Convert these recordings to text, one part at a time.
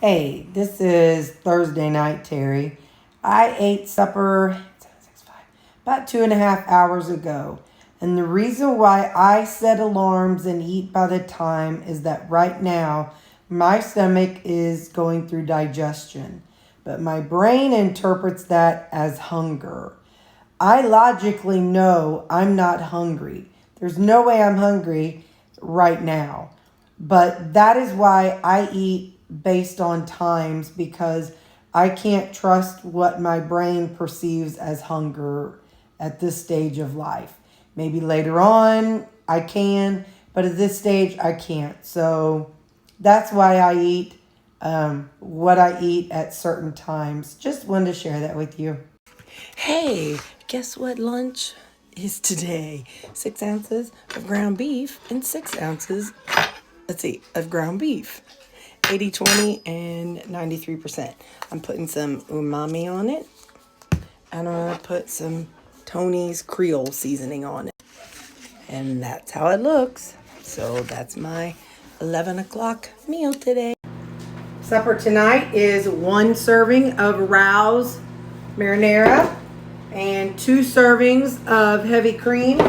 Hey, this is Thursday night, Terry. I ate supper about 2.5 hours ago. And the reason why I set alarms and eat by the time is that right now my stomach is going through digestion. But my brain interprets that as hunger. I logically know I'm not hungry. There's no way I'm hungry right now. But that is why I eat based on times, because I can't trust what my brain perceives as hunger at this stage of life. Maybe later on I can, but at this stage I can't. So that's why I eat what I eat at certain times. Just wanted to share that with you. Hey, guess what lunch is today? 6 ounces of ground beef and 6 ounces, of ground beef. 80-20 and 93%. I'm putting some umami on it. And I'm going to put some Tony's Creole seasoning on it. And that's how it looks. So that's my 11 o'clock meal today. Supper tonight is 1 serving of Rao's marinara and 2 servings of heavy cream.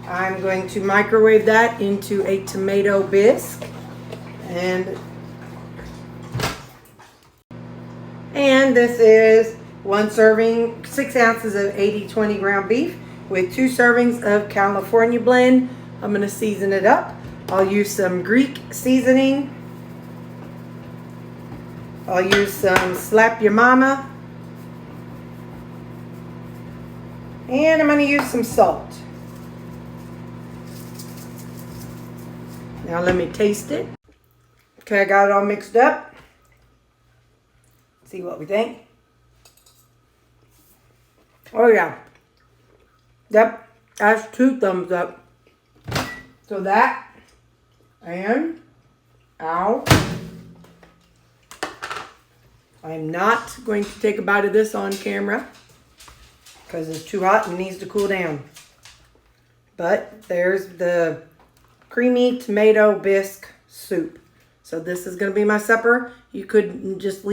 I'm going to microwave that into a tomato bisque. And this is 1 serving, 6 ounces of 80-20 ground beef with 2 servings of California blend. I'm going to season it up. I'll use some Greek seasoning. I'll use some Slap Your Mama. And I'm going to use some salt. Now let me taste it. Okay, I got it all mixed up. See what we think. Oh yeah. Yep, that's 2 thumbs up. So that, and, ow. I'm not going to take a bite of this on camera because it's too hot and needs to cool down. But there's the creamy tomato bisque soup. So this is going to be my supper. You could just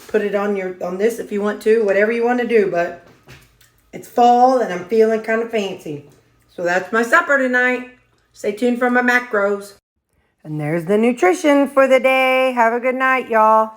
put it on this if you want to, whatever you want to do, but it's fall and I'm feeling kind of fancy. So that's my supper tonight. Stay tuned for my macros. And there's the nutrition for the day. Have a good night, y'all.